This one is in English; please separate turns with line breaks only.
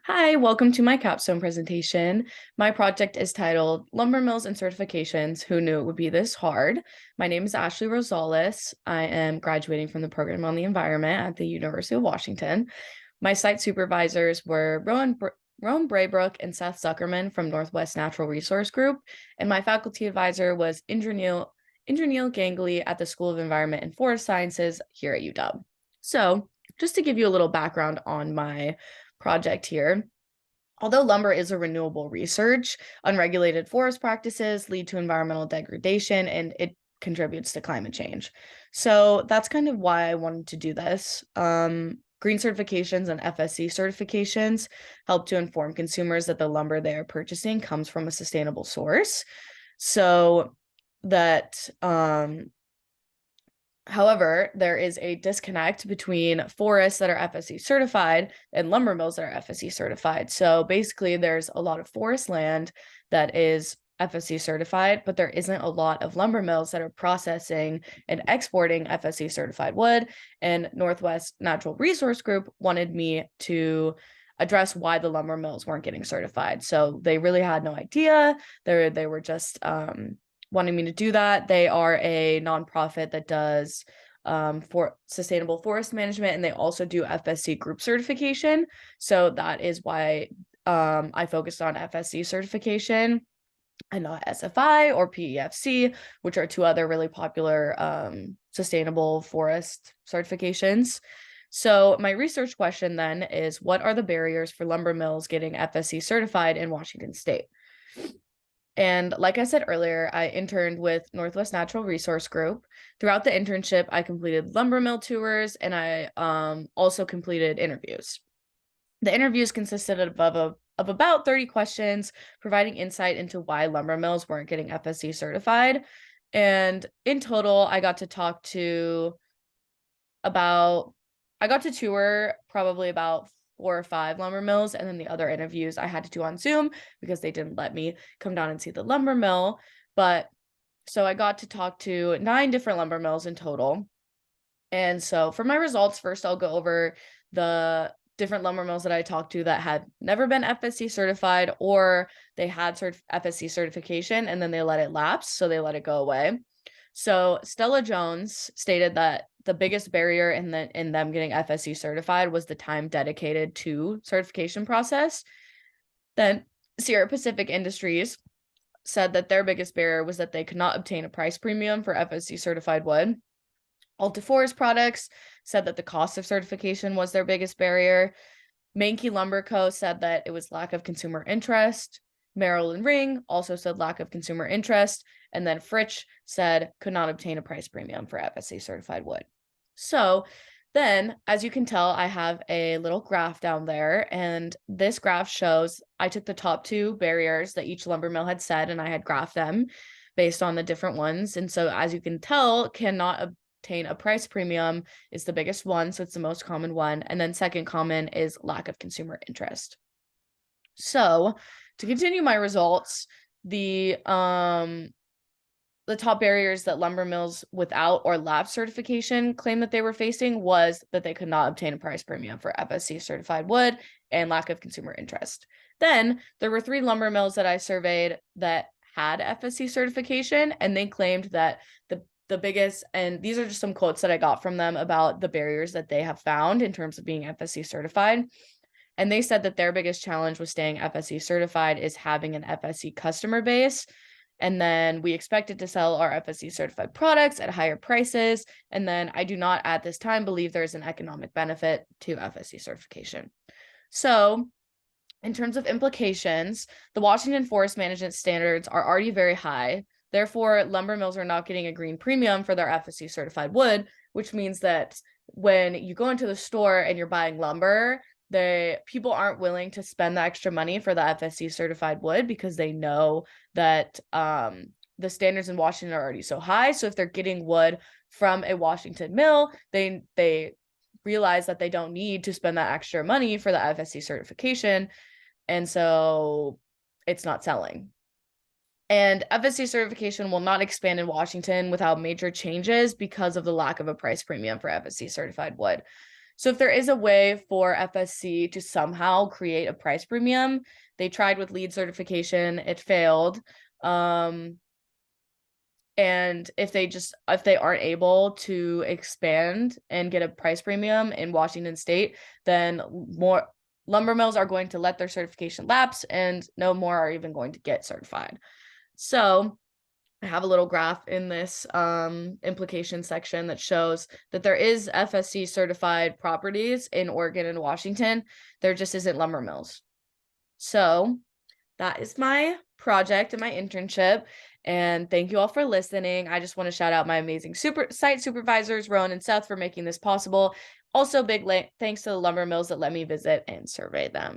Hi, welcome to my capstone presentation. My project is titled Lumber Mills and Certifications. Who knew it would be this hard? My name is Ashley Rosales. I am graduating from the program on the environment at the University of Washington. My site supervisors were Rowan Braybrook and Seth Zuckerman from Northwest Natural Resource Group, and my faculty advisor was Indranil Gangley at the School of Environment and Forest Sciences here at UW. So, just to give you a little background on my project here. Although lumber is a renewable research, unregulated forest practices lead to environmental degradation and it contributes to climate change. So that's kind of why I wanted to do this. Green certifications and FSC certifications help to inform consumers that the lumber they are purchasing comes from a sustainable source. So that However, there is a disconnect between forests that are FSC certified and lumber mills that are FSC certified. So basically, there's a lot of forest land that is FSC certified, but there isn't a lot of lumber mills that are processing and exporting FSC certified wood. And Northwest Natural Resource Group wanted me to address why the lumber mills weren't getting certified. So they really had no idea. They were just wanting me to do that. They are a nonprofit that does for sustainable forest management, and they also do FSC group certification. So that is why I focused on FSC certification and not SFI or PEFC, which are two other really popular sustainable forest certifications. So my research question then is, what are the barriers for lumber mills getting FSC certified in Washington State? And like I said earlier, I interned with Northwest Natural Resource Group. Throughout the internship, I completed lumber mill tours and I also completed interviews. The interviews consisted of about 30 questions, providing insight into why lumber mills weren't getting FSC certified. And in total, I got to tour probably about 4 or 5 lumber mills, and then the other interviews I had to do on Zoom because they didn't let me come down and see the lumber mill. But so I got to talk to 9 different lumber mills in total. And so for my results, first I'll go over the different lumber mills that I talked to that had never been FSC certified, or they had FSC certification and then they let it lapse, so they let it go away. So Stella Jones stated that the biggest barrier in them getting FSC certified was the time dedicated to certification process. Then Sierra Pacific Industries said that their biggest barrier was that they could not obtain a price premium for FSC certified wood. Alta Forest Products said that the cost of certification was their biggest barrier. Mankey Lumber Co. said that it was lack of consumer interest. Merrill and Ring also said lack of consumer interest. And then Fritsch said could not obtain a price premium for FSC certified wood. So then, as you can tell, I have a little graph down there. And this graph shows I took the top 2 barriers that each lumber mill had said, and I had graphed them based on the different ones. And so, as you can tell, cannot obtain a price premium is the biggest one, so it's the most common one, and then second common is lack of consumer interest. So to continue my results, the top barriers that lumber mills without or lab certification claimed that they were facing was that they could not obtain a price premium for FSC certified wood and lack of consumer interest. Then there were 3 lumber mills that I surveyed that had FSC certification, and they claimed that the biggest, and these are just some quotes that I got from them about the barriers that they have found in terms of being FSC certified. And they said that their biggest challenge with staying FSC certified is having an FSC customer base. And then we expected to sell our FSC certified products at higher prices. And then I do not at this time believe there is an economic benefit to FSC certification. So in terms of implications, the Washington Forest Management standards are already very high. Therefore, lumber mills are not getting a green premium for their FSC certified wood, which means that when you go into the store and you're buying lumber, people aren't willing to spend the extra money for the FSC certified wood because they know that the standards in Washington are already so high. So if they're getting wood from a Washington mill, they realize that they don't need to spend that extra money for the FSC certification. And so it's not selling. And FSC certification will not expand in Washington without major changes because of the lack of a price premium for FSC certified wood. So if there is a way for FSC to somehow create a price premium, they tried with lead certification, it failed. And if they aren't able to expand and get a price premium in Washington State, then more lumber mills are going to let their certification lapse and no more are even going to get certified. So I have a little graph in this implication section that shows that there is FSC certified properties in Oregon and Washington. There just isn't lumber mills. So that is my project and my internship. And thank you all for listening. I just want to shout out my amazing site supervisors, Rowan and Seth, for making this possible. Also, big thanks to the lumber mills that let me visit and survey them.